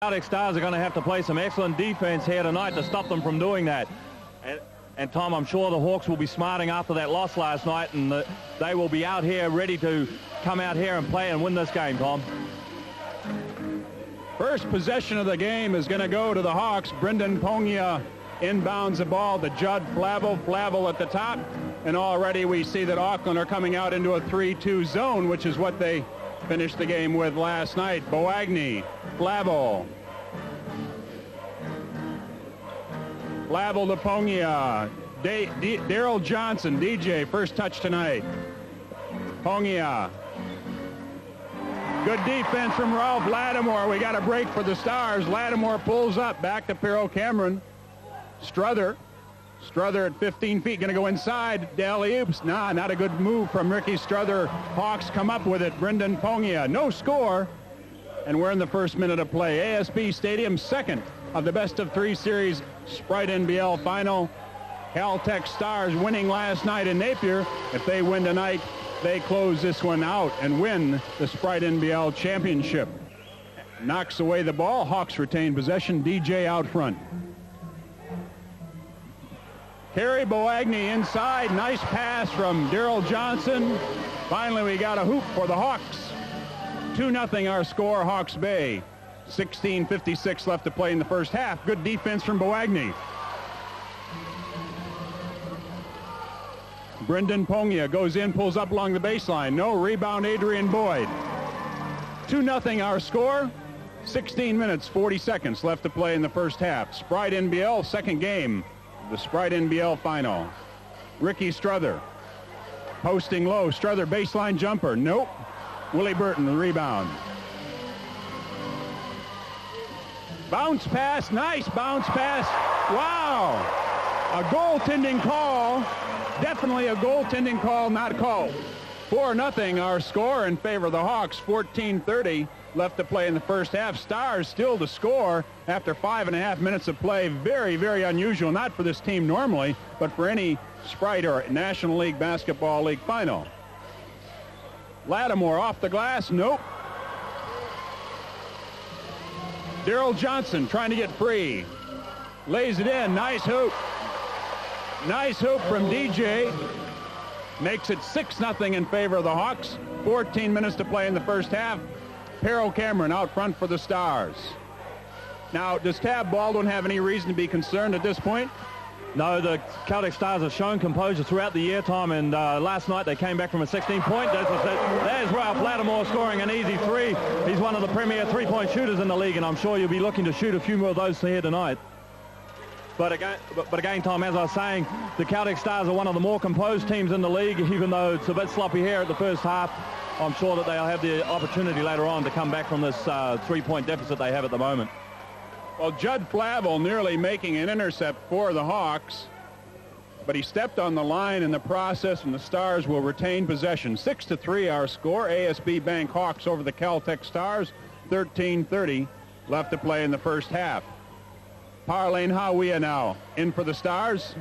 Celtic Stars are going to have to play some excellent defense here tonight to stop them from doing that. And Tom, I'm sure the Hawks will be smarting after that loss last night, and they will be out here ready to come out here and play and win this game, Tom. First possession of the game is going to go to the Hawks. Brendan Pogna inbounds the ball to Judd Flavel. Flavel at the top. And already we see that Auckland are coming out into a 3-2 zone, which is what they finished the game with last night. Boagni, Flavel. Flavel to Pogna. Daryl Johnson, DJ, first touch tonight. Pogna. Good defense from Ralph Lattimore. We got a break for the Stars. Lattimore pulls up. Back to Perro Cameron. Struther at 15 feet. Going to go inside. Alley-oops. Nah, not a good move from Ricky Struther. Hawks come up with it. Brendan Pogna. No score. And we're in the first minute of play. ASB Stadium, second of the best-of-3 series Sprite NBL final. Caltech Stars winning last night in Napier. If they win tonight, they close this one out and win the Sprite NBL championship. Knocks away the ball. Hawks retain possession. DJ out front. Kerry Boagni inside. Nice pass from Daryl Johnson. Finally, we got a hoop for the Hawks. 2-0 our score, Hawks Bay. 16:56 left to play in the first half. Good defense from Boagni. Brendan Pogna goes in, pulls up along the baseline. No rebound, Adrian Boyd. 2-0 our score. 16 minutes, 40 seconds left to play in the first half. Sprite NBL, second game. The Sprite NBL final. Ricky Struther. Posting low. Struther baseline jumper. Nope. Willie Burton, the rebound. Bounce pass. Nice bounce pass. Wow. A goaltending call. Definitely a goaltending call not called. 4-0 our score in favor of the Hawks. 14:30 left to play in the first half. Stars still to score after 5.5 minutes of play. Very, very unusual. Not for this team normally, but for any Sprite or National League Basketball League final. Lattimore off the glass. Nope. Daryl Johnson trying to get free. Lays it in. Nice hoop. Nice hoop from DJ. Makes it 6-0 in favor of the Hawks. 14 minutes to play in the first half. Perro Cameron out front for the Stars. Now, does Tab Baldwin have any reason to be concerned at this point? No, the Celtic Stars have shown composure throughout the year, Tom, and last night they came back from a 16-point deficit. There's Ralph Lattimore scoring an easy three. He's one of the premier three-point shooters in the league, and I'm sure you'll be looking to shoot a few more of those here tonight. But again, Tom, as I was saying, the Celtic Stars are one of the more composed teams in the league, even though it's a bit sloppy here at the first half. I'm sure that they'll have the opportunity later on to come back from this three-point deficit they have at the moment. Well, Judd Flavel nearly making an intercept for the Hawks, but he stepped on the line in the process, and the Stars will retain possession. 6-3 our score. ASB Bank Hawks over the Caltech Stars. 13:30 left to play in the first half. Parlane Hawia now in for the Stars,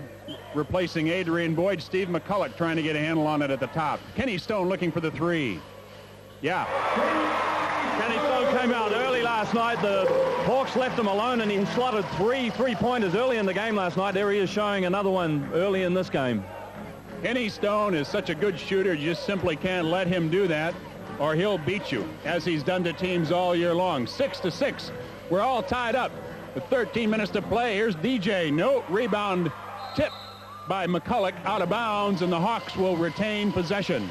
replacing Adrian Boyd. Steve McCulloch trying to get a handle on it at the top. Kenny Stone looking for the three. Yeah. Kenny Stone came out early last night. The Hawks left him alone, and he slotted three-pointers early in the game last night. There he is showing another one early in this game. Kenny Stone is such a good shooter, you just simply can't let him do that, or he'll beat you, as he's done to teams all year long. 6-6. We're all tied up. With 13 minutes to play, here's DJ. No rebound, tip by McCulloch, out of bounds, and the Hawks will retain possession.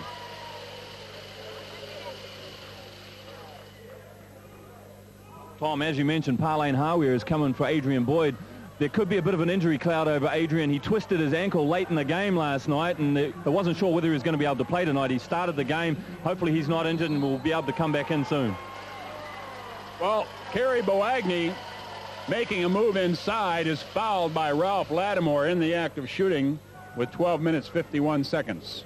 Tom, as you mentioned, Parlane Hawia is coming for Adrian Boyd. There could be a bit of an injury cloud over Adrian. He twisted his ankle late in the game last night, and I wasn't sure whether he was going to be able to play tonight. He started the game. Hopefully he's not injured and will be able to come back in soon. Well, Kerry Boagni making a move inside is fouled by Ralph Lattimore in the act of shooting with 12 minutes, 51 seconds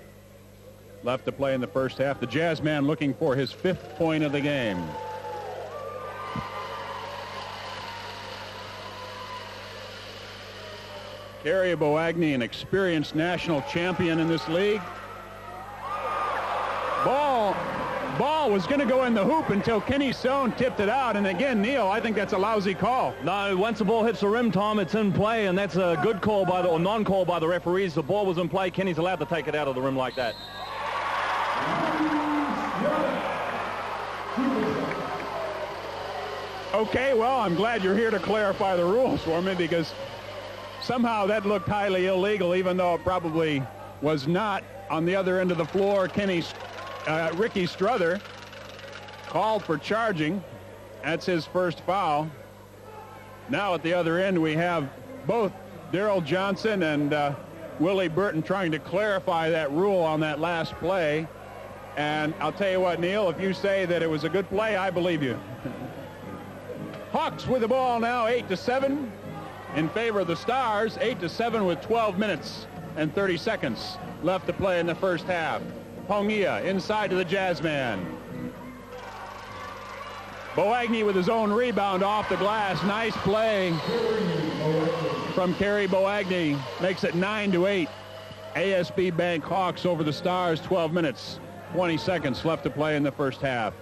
left to play in the first half. The Jazzman looking for his 5th point of the game. Kerry Boagni, an experienced national champion in this league. Ball ball was going to go in the hoop until Kenny Sohn tipped it out. And again, Neil, I think that's a lousy call. No, once the ball hits the rim, Tom, it's in play, and that's a good call by or non-call by the referees. The ball was in play. Kenny's allowed to take it out of the rim like that. Okay, well, I'm glad you're here to clarify the rules for me, because somehow that looked highly illegal, even though it probably was not. On the other end of the floor, Ricky Strother called for charging. That's his first foul. Now at the other end, we have both Daryl Johnson and Willie Burton trying to clarify that rule on that last play. And I'll tell you what, Neil, if you say that it was a good play, I believe you. Hawks with the ball now, 8-7 in favor of the Stars. 8-7 with 12 minutes and 30 seconds left to play in the first half. Pongia inside to the Jazzman. Boagny with his own rebound off the glass. Nice play from Kerry Boagny. Makes it 9-8. ASB Bank Hawks over the Stars. 12 minutes, 20 seconds left to play in the first half.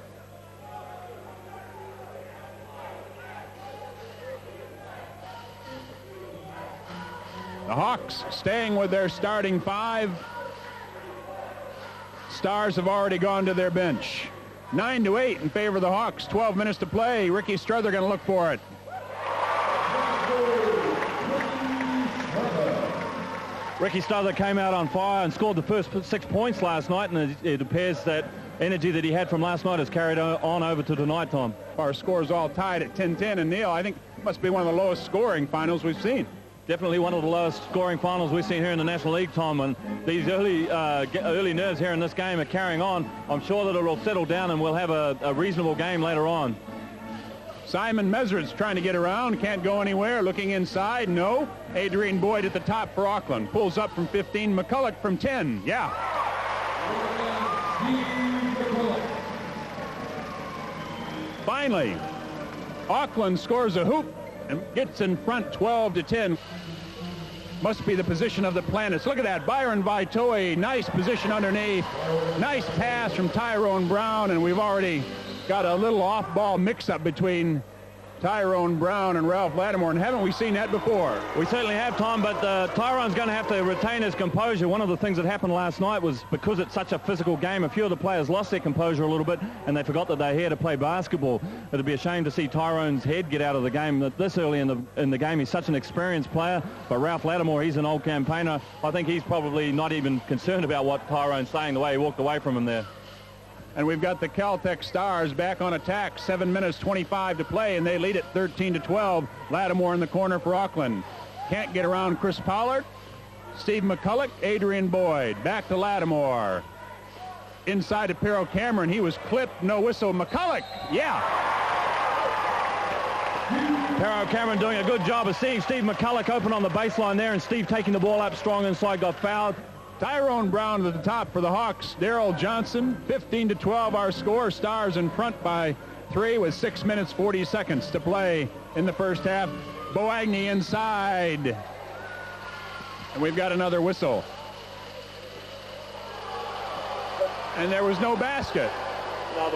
The Hawks staying with their starting five. Stars have already gone to their bench. 9-8 in favor of the Hawks. 12 minutes to play. Ricky Strother going to look for it. Ricky Strother came out on fire and scored the first 6 points last night, and it appears that energy that he had from last night has carried on over to tonight, Tom. Our score's all tied at 10-10, and Neil, I think it must be one of the lowest scoring finals we've seen. Definitely one of the lowest scoring finals we've seen here in the National League, Tom, and these early nerves here in this game are carrying on. I'm sure that it will settle down and we'll have a reasonable game later on. Simon Meserid's trying to get around, can't go anywhere, looking inside, no. Adrian Boyd at the top for Auckland, pulls up from 15, McCulloch from 10, yeah. Finally, Auckland scores a hoop and gets in front 12-10. Must be the position of the planets. Look at that, Byron Vaitoe, nice position underneath. Nice pass from Tyrone Brown, and we've already got a little off-ball mix-up between Tyrone Brown and Ralph Lattimore, and haven't we seen that before? We certainly have, Tom, but Tyrone's going to have to retain his composure. One of the things that happened last night was because it's such a physical game, a few of the players lost their composure a little bit, and they forgot that they're here to play basketball. It'd be a shame to see Tyrone's head get out of the game this early in the game. He's such an experienced player, but Ralph Lattimore, he's an old campaigner. I think he's probably not even concerned about what Tyrone's saying, the way he walked away from him there. And we've got the Caltech Stars back on attack. 7 minutes 25 to play, and they lead it 13-12. Lattimore in the corner for Auckland. Can't get around Chris Pollard. Steve McCulloch, Adrian Boyd. Back to Lattimore. Inside to Pero Cameron. He was clipped. No whistle. McCulloch. Yeah. Pero Cameron doing a good job of seeing Steve McCulloch open on the baseline there, and Steve taking the ball up strong inside, got fouled. Tyrone Brown at the top for the Hawks. Daryl Johnson, 15-12 our score. Stars in front by 3 with 6 minutes 40 seconds to play in the first half. Boagny inside. And we've got another whistle. And there was no basket. No,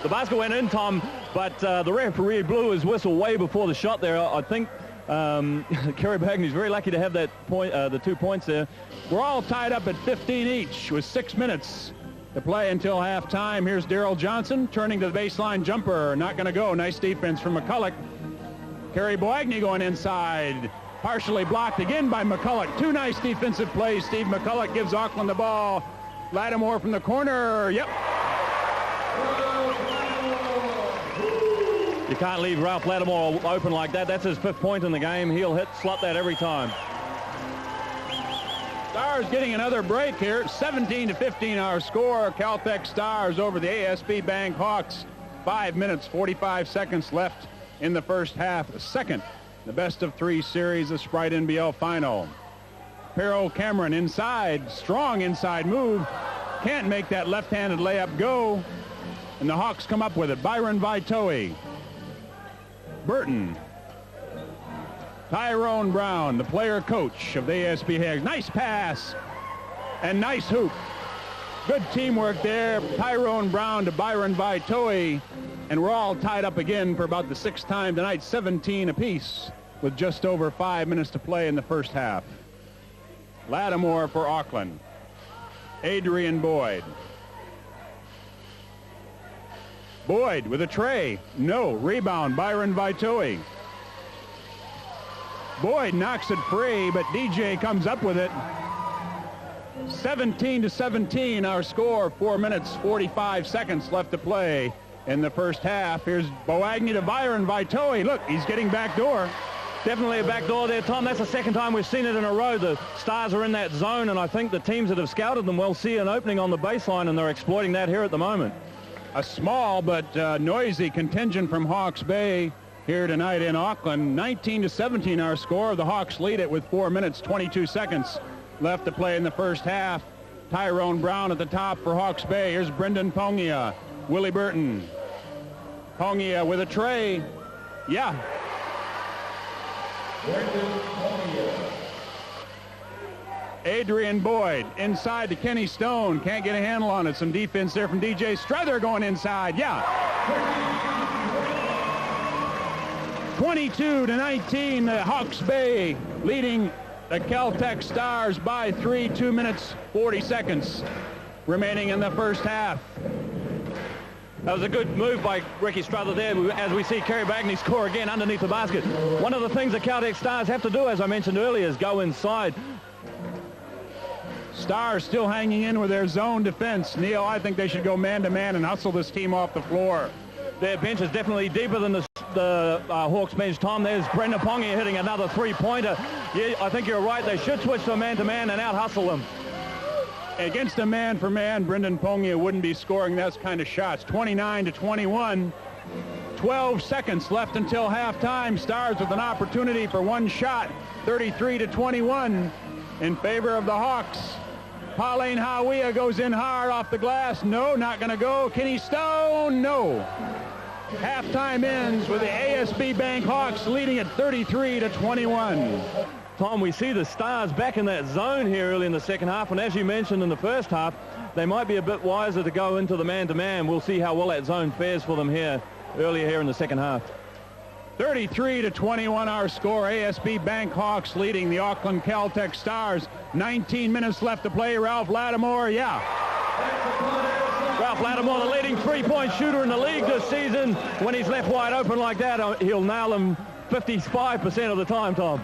the basket went in, Tom, but the referee blew his whistle way before the shot there. I think Kerry Boagny's very lucky to have that point, the 2 points there. We're all tied up at 15 each with 6 minutes to play until halftime. Here's Daryl Johnson turning to the baseline jumper. Not going to go. Nice defense from McCulloch. Kerry Boagny going inside. Partially blocked again by McCulloch. 2 nice defensive plays. Steve McCulloch gives Auckland the ball. Lattimore from the corner. Yep. You can't leave Ralph Lattimore open like that. That's his 5th point in the game. He'll slot that every time. Stars getting another break here. 17-15 our score. Caltech Stars over the ASB Bank Hawks. 5 minutes, 45 seconds left in the first half. Second, the best of 3 series, the Sprite NBL final. Pero Cameron inside. Strong inside move. Can't make that left-handed layup go. And the Hawks come up with it. Byron Vaitoe. Burton. Tyrone Brown, the player coach of the ASB Hags. Nice pass and nice hoop Good teamwork there. Tyrone Brown to Byron Vitoe. And we're all tied up again for about the sixth time tonight, 17 apiece, with just over 5 minutes to play in the first half. Lattimore for Auckland. Adrian Boyd. Boyd with a tray. No. Rebound, Byron Vitoe. Boyd knocks it free, but DJ comes up with it. 17-17, our score. 4 minutes, 45 seconds left to play in the first half. Here's Boagny to Byron Vitoe. Look, he's getting backdoor. Definitely a backdoor there, Tom. That's the second time we've seen it in a row. The Stars are in that zone, and I think the teams that have scouted them will see an opening on the baseline, and they're exploiting that here at the moment. A small but noisy contingent from Hawke's Bay here tonight in Auckland. 19-17, our score. The Hawks lead it with 4 minutes, 22 seconds left to play in the first half. Tyrone Brown at the top for Hawke's Bay. Here's Brendan Pongia. Willie Burton. Pongia with a tray. Yeah. Adrian Boyd inside to Kenny Stone. Can't get a handle on it. Some defense there from DJ Struther going inside. Yeah. 22-19, the Hawke's Bay leading the Caltech Stars by 3, 2 minutes, 40 seconds remaining in the first half. That was a good move by Ricky Struther there, as we see Kerry Bagney score again underneath the basket. One of the things the Caltech Stars have to do, as I mentioned earlier, is go inside. Stars still hanging in with their zone defense. Neil, I think they should go man-to-man and hustle this team off the floor. Their bench is definitely deeper than the Hawks bench, Tom. There's Brendan Pongia hitting another three-pointer. Yeah, I think you're right. They should switch to a man-to-man and out-hustle them. Against a man-for-man, Brendan Pongia wouldn't be scoring those kind of shots. 29-21. 12 seconds left until halftime. Stars with an opportunity for one shot. 33-21 in favor of the Hawks. Pauline Hawea goes in hard off the glass. No, not going to go. Kenny Stone, no. Halftime ends with the ASB Bank Hawks leading at 33-21. Tom, we see the Stars back in that zone here early in the second half, and as you mentioned in the first half, they might be a bit wiser to go into the man-to-man. We'll see how well that zone fares for them here earlier here in the second half. 33-21 our score. ASB Bank Hawks leading the Auckland Caltech Stars. 19 minutes left to play. Ralph Lattimore, yeah. Ralph Lattimore, the leading three-point shooter in the league this season. When he's left wide open like that, he'll nail them 55% of the time, Tom.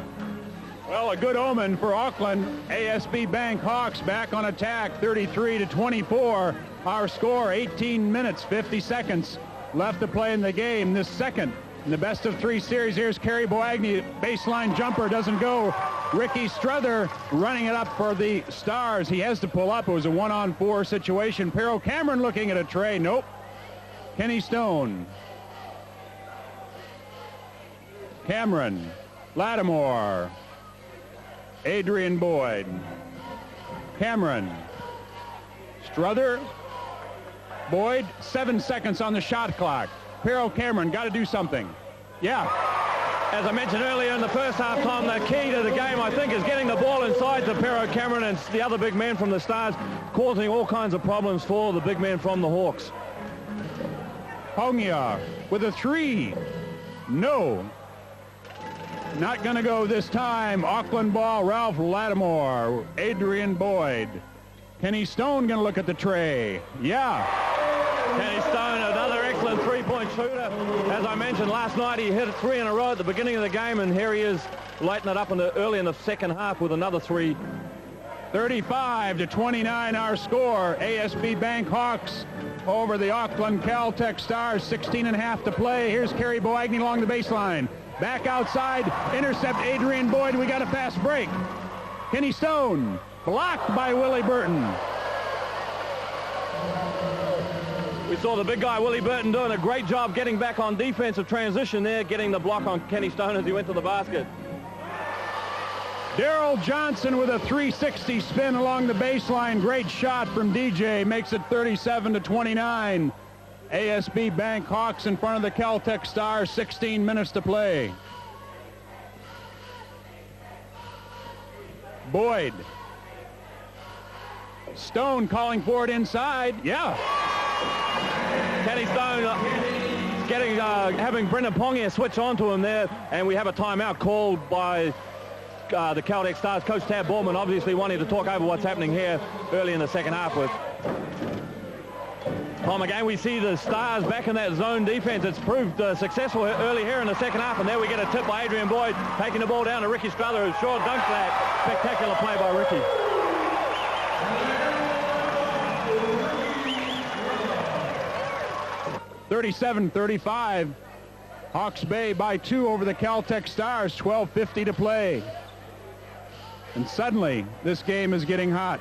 Well, a good omen for Auckland. ASB Bank Hawks back on attack. 33-24 our score. 18 minutes, 50 seconds left to play in the game. This second in the best of three series. Here's Kerry Boagny. Baseline jumper doesn't go. Ricky Struther running it up for the Stars. He has to pull up. It was a 1-on-4 situation. Pero Cameron looking at a tray. Nope. Kenny Stone. Cameron. Lattimore. Adrian Boyd. Cameron. Struther. Boyd. 7 seconds on the shot clock. Pero Cameron, got to do something. Yeah. As I mentioned earlier in the first half, Tom, the key to the game, I think, is getting the ball inside to Pero Cameron and the other big man from the Stars, causing all kinds of problems for the big man from the Hawks. Pongia with a three. No. Not going to go this time. Auckland ball, Ralph Lattimore. Adrian Boyd. Kenny Stone going to look at the tray. Yeah. Kenny Stone, another excellent three-point shooter. As I mentioned last night, he hit 3 in a row at the beginning of the game, and here he is lighting it up early in the second half with another 3. 35-29 our score. ASB Bank Hawks over the Auckland Caltech Stars. 16 and a half to play. Here's Kerry Boagny along the baseline. Back outside, intercept Adrian Boyd. We got a fast break. Kenny Stone, blocked by Willie Burton. We saw the big guy, Willie Burton, doing a great job getting back on defensive transition there, getting the block on Kenny Stone as he went to the basket. Daryl Johnson with a 360 spin along the baseline. Great shot from DJ. Makes it 37-29. ASB Bank Hawks in front of the Caltech Stars. 16 minutes to play. Boyd. Stone calling for it inside. Yeah. Kenny Stone having Brendan Pongia switch on to him there, and we have a timeout called by the Caltech Stars. Coach Tab Borman obviously wanting to talk over what's happening here early in the second half with Tom. Again, we see the Stars back in that zone defense. It's proved successful early here in the second half, and there we get a tip by Adrian Boyd, taking the ball down to Ricky Struther, who short dunks that. Spectacular play by Ricky. (37-35). Hawke's Bay by 2 over the Caltech Stars. 12:50 to play. And suddenly, this game is getting hot.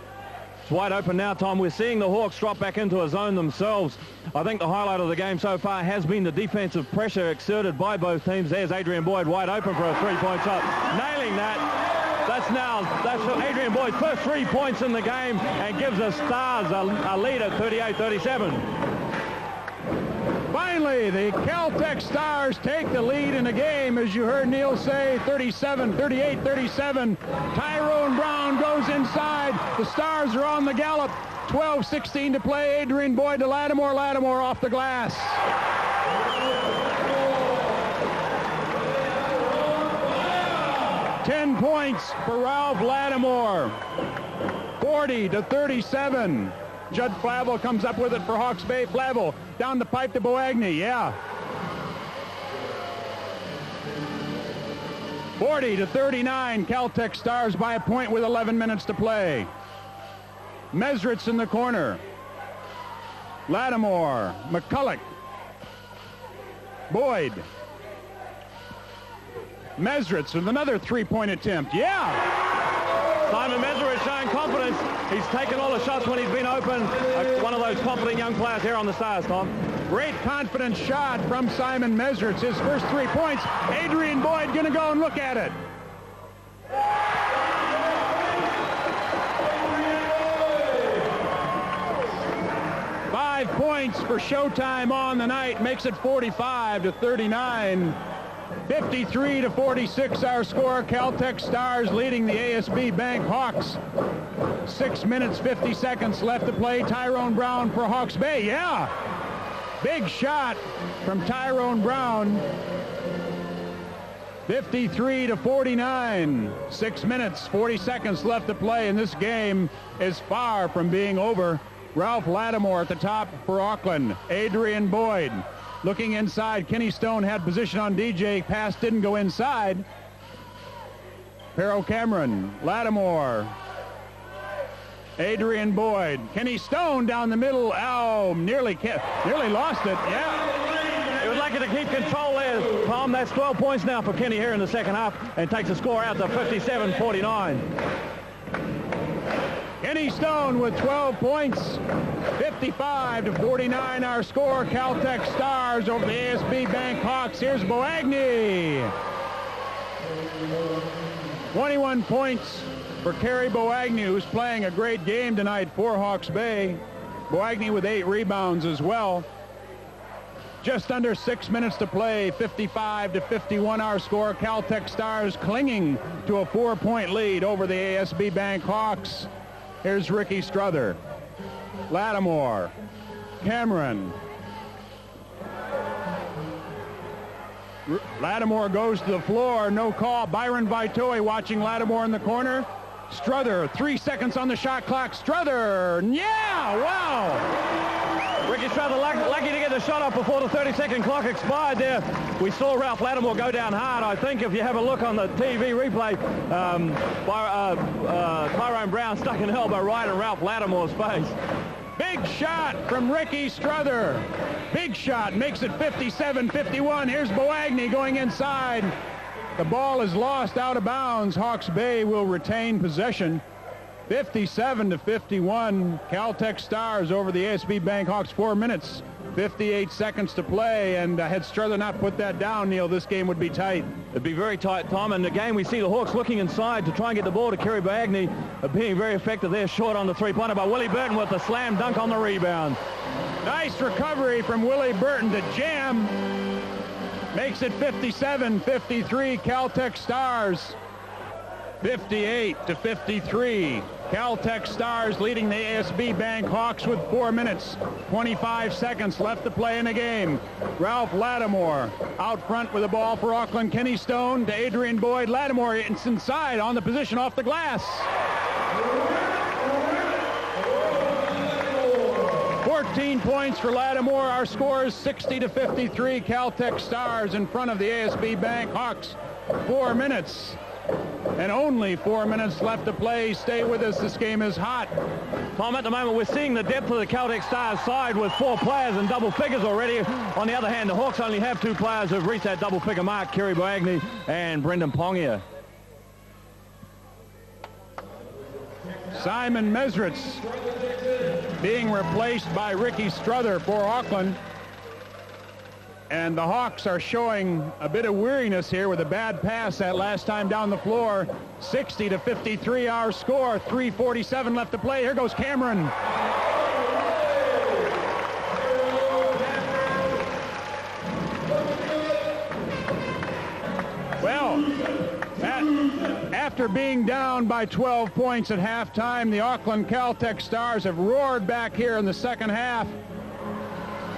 It's wide open now, Tom. We're seeing the Hawks drop back into a zone themselves. I think the highlight of the game so far has been the defensive pressure exerted by both teams. There's Adrian Boyd wide open for a three-point shot. Nailing that. That's Adrian Boyd's first 3 points in the game and gives the Stars a lead at 38-37. Finally, the Caltech Stars take the lead in the game, as you heard Neil say, 38-37. Tyrone Brown goes inside. The Stars are on the gallop. 12:16 to play. Adrian Boyd to Lattimore. Lattimore off the glass. $10 points for Ralph Lattimore. 40-37. Judd Flavel comes up with it for Hawke's Bay. Flavel down the pipe to Boagny. Yeah. 40-39. Caltech Stars by a point with 11 minutes to play. Mesritz in the corner. Lattimore. McCulloch. Boyd. Mesritz with another three-point attempt. Yeah. Simon Mesritz showing confidence. He's taken all the shots when he's been open. One of those confident young players here on the Stars, Tom. Great confident shot from Simon Mesritz. His first 3 points. Adrian Boyd going to go and look at it. Five points for Showtime on the night. Makes it 45-39. 53-46 our score. Caltech Stars leading the ASB Bank Hawks. 6 minutes, 50 seconds left to play. Tyrone Brown for Hawke's Bay. Yeah. Big shot from Tyrone Brown. 53-49. 6 minutes, 40 seconds left to play, and this game is far from being over. Ralph Lattimore at the top for Auckland. Adrian Boyd looking inside. Kenny Stone had position on DJ. Pass didn't go inside. Pero Cameron. Lattimore. Adrian Boyd. Kenny Stone down the middle. Oh, nearly lost it. Yeah. He would like to keep control there, Tom. That's 12 points now for Kenny here in the second half and takes the score out to 57-49. Kenny Stone with 12 points. 55-49 our score. Caltech Stars over the ASB Bank Hawks. Here's Boagny. 21 points for Kerry Boagny, who's playing a great game tonight for Hawke's Bay. Boagny with 8 rebounds as well. Just under 6 minutes to play. 55-51 our score. Caltech Stars clinging to a 4-point lead over the ASB Bank Hawks. Here's Ricky Struther. Lattimore. Cameron. Lattimore goes to the floor. No call. Byron Vitoe watching Lattimore in the corner. Struther, 3 seconds on the shot clock. Struther. Yeah, wow. Ricky Struther lucky to get the shot up before the 30-second clock expired there. We saw Ralph Lattimore go down hard. I think if you have a look on the TV replay, Tyrone Brown stuck an elbow right in Ralph Lattimore's face. Big shot from Ricky Struther. Big shot, makes it 57-51. Here's Boagny going inside. The ball is lost out of bounds. Hawke's Bay will retain possession. 57-51. Caltech Stars over the ASB Bank Hawks. 4 minutes, 58 seconds to play. And had Struther not put that down, Neil, this game would be tight. It'd be very tight, Tom. And again, we see the Hawks looking inside to try and get the ball to Kerry Boagny, being very effective there, short on the three-pointer by Willie Burton with a slam dunk on the rebound. Nice recovery from Willie Burton to jam. Makes it 57-53. Caltech Stars. 58-53. Caltech Stars leading the ASB Bank Hawks with 4 minutes, 25 seconds left to play in the game. Ralph Lattimore out front with the ball for Auckland. Kenny Stone to Adrian Boyd. Lattimore it's inside on the position off the glass. 14 points for Lattimore. Our score is 60-53. Caltech Stars in front of the ASB Bank Hawks. 4 minutes. And only 4 minutes left to play. Stay with us. This game is hot. Tom, at the moment, we're seeing the depth of the Caltech Stars side with 4 players in double figures already. On the other hand, the Hawks only have 2 players who've reached that double figure mark, Kerry Boagni and Brendan Pongia. Simon Mesritz being replaced by Ricky Struther for Auckland. And the Hawks are showing a bit of weariness here with a bad pass that last time down the floor. 60-53 our score. 3:47 left to play. Here goes Cameron. Well, after being down by 12 points at halftime, the Auckland Caltech Stars have roared back here in the second half.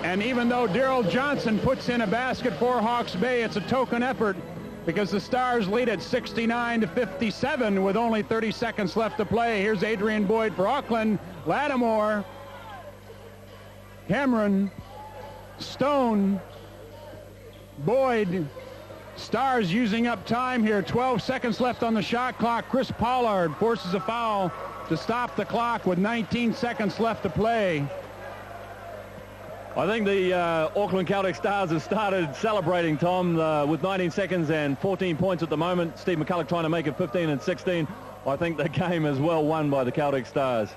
And even though Daryl Johnson puts in a basket for Hawke's Bay, it's a token effort because the Stars lead at 69-57 with only 30 seconds left to play. Here's Adrian Boyd for Auckland. Lattimore, Cameron, Stone, Boyd. Stars using up time here. 12 seconds left on the shot clock. Chris Pollard forces a foul to stop the clock with 19 seconds left to play. I think the Auckland Caltech Stars have started celebrating, Tom, with 19 seconds and 14 points at the moment. Steve McCulloch trying to make it 15 and 16. I think the game is well won by the Caltech Stars.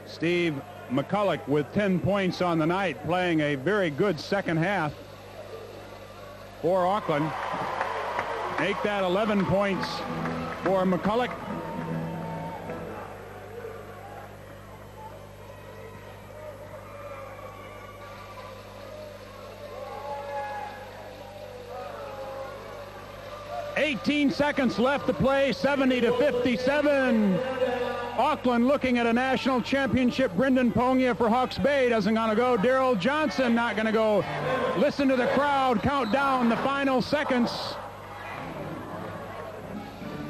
Steve McCulloch with 10 points on the night, playing a very good second half for Auckland. Make that 11 points for McCulloch. $18 seconds left to play, 70-57. Auckland looking at a national championship. Brendan Pongia for Hawke's Bay doesn't want to go. Daryl Johnson not going to go. Listen to the crowd count down the final seconds.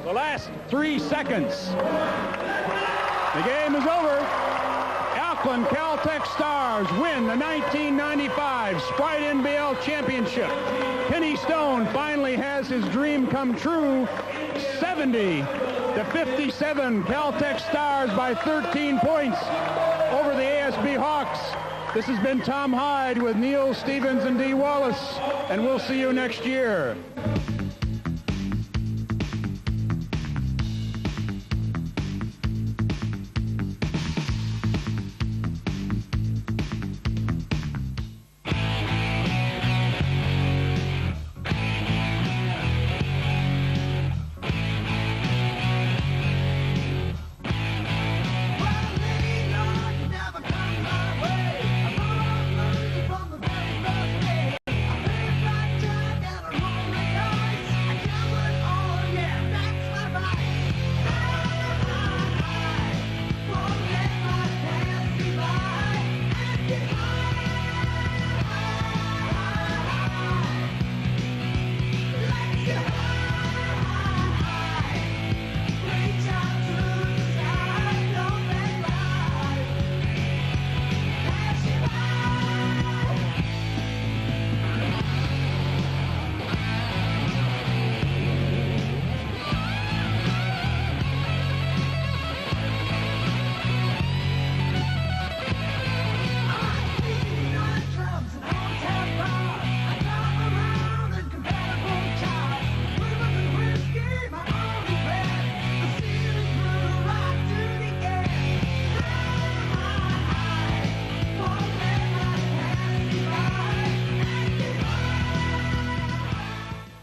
The last 3 seconds. The game is over. Auckland Caltech Stars win the 1995 Sprite NBL Championship. Kenny Stone finally has his dream come true. 70-57. Caltech Stars by 13 points over the ASB Hawks. This has been Tom Hyde with Neil Stevens and Dee Wallace, and we'll see you next year.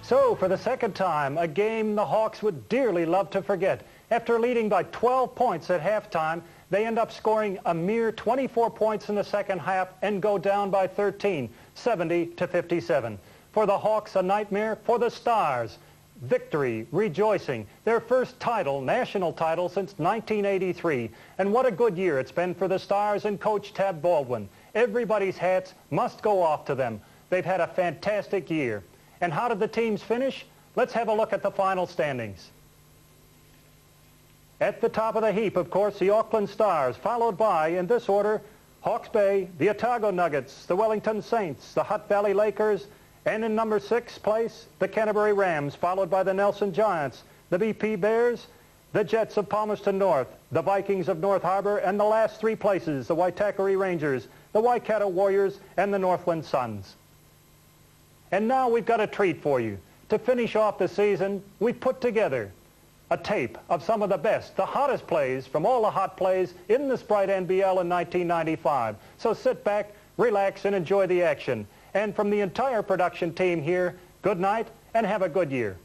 So, for the second time, a game the Hawks would dearly love to forget. After leading by 12 points at halftime, they end up scoring a mere 24 points in the second half and go down by 13, 70-57. For the Hawks, a nightmare. For the Stars, victory, rejoicing. Their first title, national title, since 1983. And what a good year it's been for the Stars and Coach Tab Baldwin. Everybody's hats must go off to them. They've had a fantastic year. And how did the teams finish? Let's have a look at the final standings. At the top of the heap, of course, the Auckland Stars, followed by, in this order, Hawke's Bay, the Otago Nuggets, the Wellington Saints, the Hutt Valley Lakers, and in number 6 place, the Canterbury Rams, followed by the Nelson Giants, the BP Bears, the Jets of Palmerston North, the Vikings of North Harbor, and the last 3 places, the Waitakere Rangers, the Waikato Warriors, and the Northland Suns. And now we've got a treat for you. To finish off the season, we've put together a tape of some of the best, the hottest plays from all the hot plays in this bright NBL in 1995. So sit back, relax, and enjoy the action. And from the entire production team here, good night and have a good year.